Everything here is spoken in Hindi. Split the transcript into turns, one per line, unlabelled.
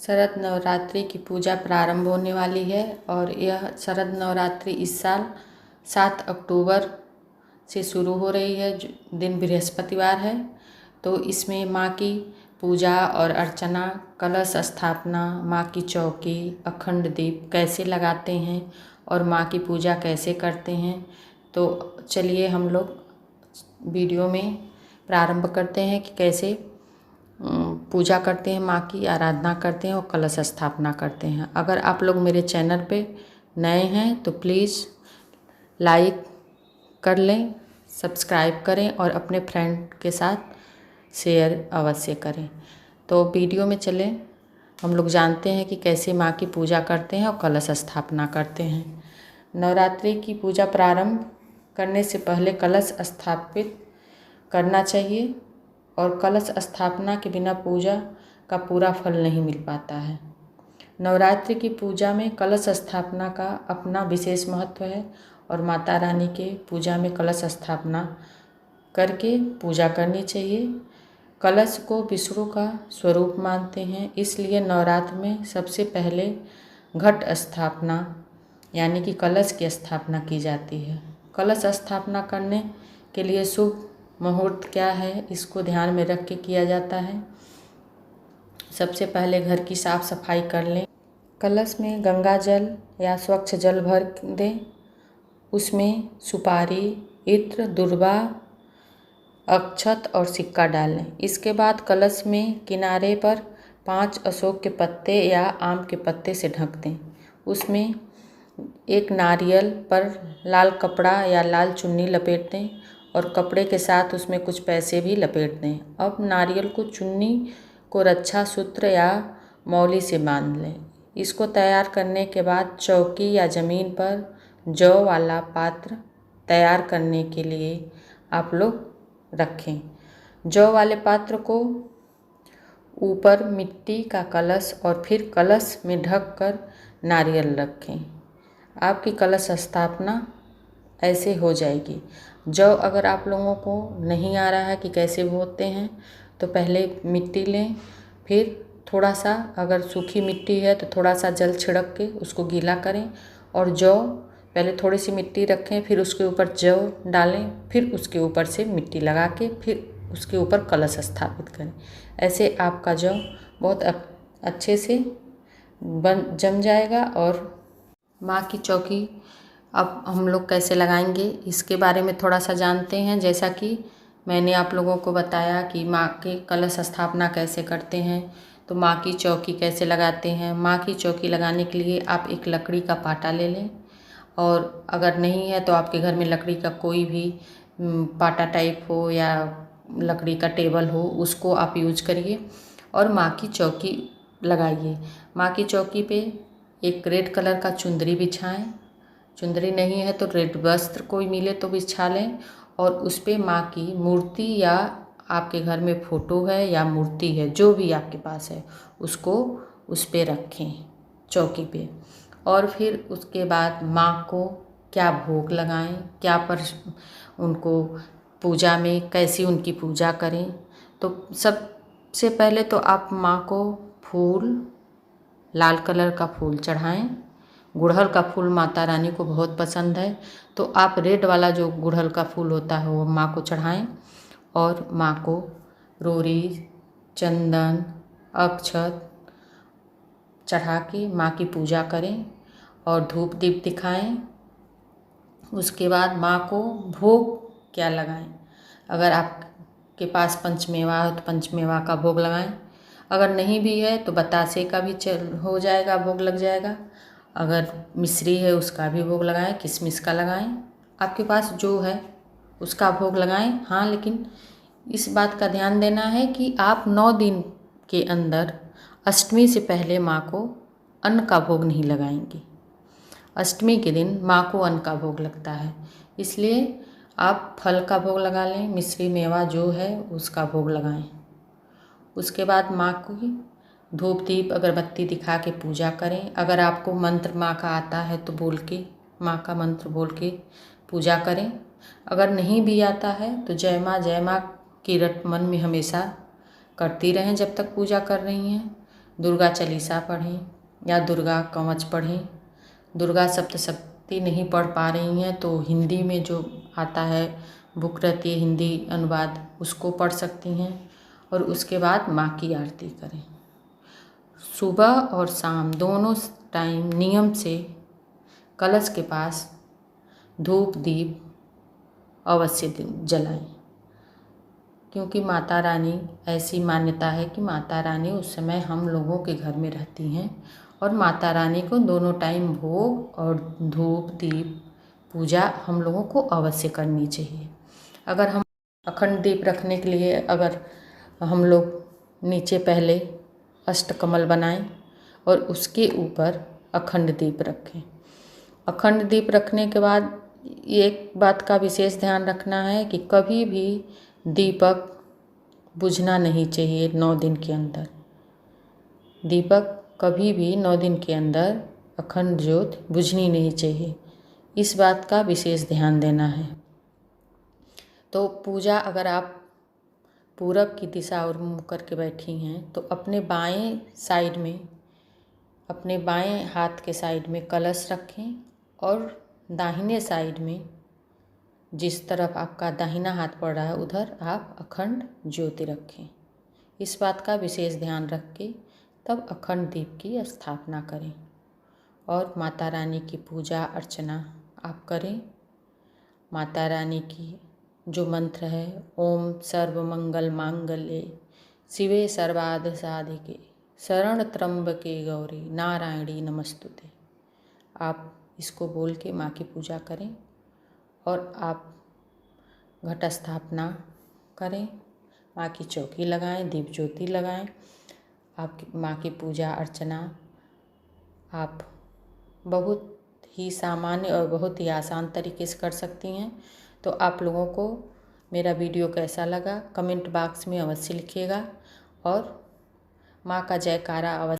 शरद नवरात्रि की पूजा प्रारंभ होने वाली है और यह शरद नवरात्रि इस साल 7 अक्टूबर से शुरू हो रही है। दिन बृहस्पतिवार है। तो इसमें माँ की पूजा और अर्चना, कलश स्थापना, माँ की चौकी, अखंड दीप कैसे लगाते हैं और माँ की पूजा कैसे करते हैं, तो चलिए हम लोग वीडियो में प्रारंभ करते हैं कि कैसे पूजा करते हैं, माँ की आराधना करते हैं और कलश स्थापना करते हैं। अगर आप लोग मेरे चैनल पे नए हैं तो प्लीज़ लाइक कर लें, सब्सक्राइब करें और अपने फ्रेंड के साथ शेयर अवश्य करें। तो वीडियो में चलें, हम लोग जानते हैं कि कैसे माँ की पूजा करते हैं और कलश स्थापना करते हैं। नवरात्रि की पूजा प्रारंभ करने से पहले कलश स्थापित करना चाहिए और कलश स्थापना के बिना पूजा का पूरा फल नहीं मिल पाता है। नवरात्रि की पूजा में कलश स्थापना का अपना विशेष महत्व है और माता रानी के पूजा में कलश स्थापना करके पूजा करनी चाहिए। कलश को विष्णु का स्वरूप मानते हैं, इसलिए नवरात्र में सबसे पहले घट स्थापना यानी कि कलश की स्थापना की जाती है। कलश स्थापना करने के लिए शुभ मुहूर्त क्या है, इसको ध्यान में रख के किया जाता है। सबसे पहले घर की साफ सफाई कर लें। कलश में गंगा जल या स्वच्छ जल भर दें। उसमें सुपारी, इत्र, दुर्वा, अक्षत और सिक्का डाल लें। इसके बाद कलश में किनारे पर 5 अशोक के पत्ते या आम के पत्ते से ढक दें। उसमें एक नारियल पर लाल कपड़ा या लाल चुन्नी लपेट दें और कपड़े के साथ उसमें कुछ पैसे भी लपेट दें। अब नारियल को चुन्नी को रक्षा सूत्र या मौली से बांध लें। इसको तैयार करने के बाद चौकी या ज़मीन पर जौ वाला पात्र तैयार करने के लिए आप लोग रखें। जौ वाले पात्र को ऊपर मिट्टी का कलश और फिर कलश में ढक कर नारियल रखें। आपकी कलश स्थापना ऐसे हो जाएगी। जौ अगर आप लोगों को नहीं आ रहा है कि कैसे बोते हैं तो पहले मिट्टी लें, फिर थोड़ा सा अगर सूखी मिट्टी है तो थोड़ा सा जल छिड़क के उसको गीला करें और जौ पहले थोड़ी सी मिट्टी रखें, फिर उसके ऊपर जौ डालें, फिर उसके ऊपर से मिट्टी लगा के फिर उसके ऊपर कलश स्थापित करें। ऐसे आपका जौ बहुत अच्छे से जम जाएगा। और माँ की चौकी अब हम लोग कैसे लगाएंगे इसके बारे में थोड़ा सा जानते हैं। जैसा कि मैंने आप लोगों को बताया कि माँ के कलश स्थापना कैसे करते हैं, तो माँ की चौकी कैसे लगाते हैं। माँ की चौकी लगाने के लिए आप एक लकड़ी का पाटा ले लें और अगर नहीं है तो आपके घर में लकड़ी का कोई भी पाटा टाइप हो या लकड़ी का टेबल हो, उसको आप यूज करिए और माँ की चौकी लगाइए। माँ की चौकी पे एक रेड कलर का चुंदरी बिछाएं। चुंदरी नहीं है तो रेड वस्त्र कोई मिले तो बिछा लें और उस पर माँ की मूर्ति या आपके घर में फ़ोटो है या मूर्ति है, जो भी आपके पास है, उसको उस पर रखें चौकी पे। और फिर उसके बाद माँ को क्या भोग लगाएं, क्या पर उनको पूजा में कैसी उनकी पूजा करें। तो सबसे पहले तो आप माँ को फूल, लाल कलर का फूल चढ़ाएं। गुड़हल का फूल माता रानी को बहुत पसंद है, तो आप रेड वाला जो गुड़हल का फूल होता है वो माँ को चढ़ाएं और माँ को रोरी, चंदन, अक्षत चढ़ा के माँ की पूजा करें और धूप दीप दिखाएं। उसके बाद माँ को भोग क्या लगाएं। अगर आपके पास पंचमेवा हो तो पंचमेवा का भोग लगाएं। अगर नहीं भी है तो बतासे का भी हो जाएगा, भोग लग जाएगा। अगर मिश्री है उसका भी भोग लगाएं, किशमिश का लगाएं, आपके पास जो है उसका भोग लगाएं। हाँ, लेकिन इस बात का ध्यान देना है कि आप 9 दिन के अंदर अष्टमी से पहले माँ को अन्न का भोग नहीं लगाएंगे। अष्टमी के दिन माँ को अन्न का भोग लगता है, इसलिए आप फल का भोग लगा लें, मिश्री मेवा जो है उसका भोग लगाएं। उसके बाद माँ को धूप दीप अगरबत्ती दिखा के पूजा करें। अगर आपको मंत्र माँ का आता है तो बोल के माँ का मंत्र बोल के पूजा करें। अगर नहीं भी आता है तो जय माँ की रट मन में हमेशा करती रहें जब तक पूजा कर रही हैं। दुर्गा चालीसा पढ़ें या दुर्गा कवच पढ़ें। दुर्गा सप्तशती नहीं पढ़ पा रही हैं तो हिंदी में जो आता है बुक रहती है हिंदी अनुवाद, उसको पढ़ सकती हैं। और उसके बाद माँ की आरती करें। सुबह और शाम दोनों टाइम नियम से कलश के पास धूप दीप अवश्य जलाएं, क्योंकि माता रानी, ऐसी मान्यता है कि माता रानी उस समय हम लोगों के घर में रहती हैं और माता रानी को दोनों टाइम भोग और धूप दीप पूजा हम लोगों को अवश्य करनी चाहिए। अगर हम अखंड दीप रखने के लिए अगर हम लोग नीचे पहले अष्टकमल बनाएं और उसके ऊपर अखंड दीप रखें। अखंड दीप रखने के बाद एक बात का विशेष ध्यान रखना है कि कभी भी दीपक बुझना नहीं चाहिए 9 दिन के अंदर। दीपक कभी भी 9 दिन के अंदर अखंड ज्योत बुझनी नहीं चाहिए, इस बात का विशेष ध्यान देना है। तो पूजा अगर आप पूरब की दिशा और मुँह करके बैठी हैं तो अपने बाएं साइड में, अपने बाएं हाथ के साइड में कलश रखें और दाहिने साइड में, जिस तरफ आपका दाहिना हाथ पड़ रहा है उधर आप अखंड ज्योति रखें। इस बात का विशेष ध्यान रख के तब अखंड दीप की स्थापना करें और माता रानी की पूजा अर्चना आप करें। माता रानी की जो मंत्र है, ओम सर्वमंगल मांगल्ये शिवे सर्वार्थ साधिके शरण त्र्यंबके गौरी नारायणी नमस्तुते, आप इसको बोल के माँ की पूजा करें और आप घट स्थापना करें, माँ की चौकी लगाएं, दीप ज्योति लगाएं। आपकी माँ की पूजा अर्चना आप बहुत ही सामान्य और बहुत ही आसान तरीके से कर सकती हैं। तो आप लोगों को मेरा वीडियो कैसा लगा कमेंट बॉक्स में अवश्य लिखिएगा और माँ का जयकारा अवश्य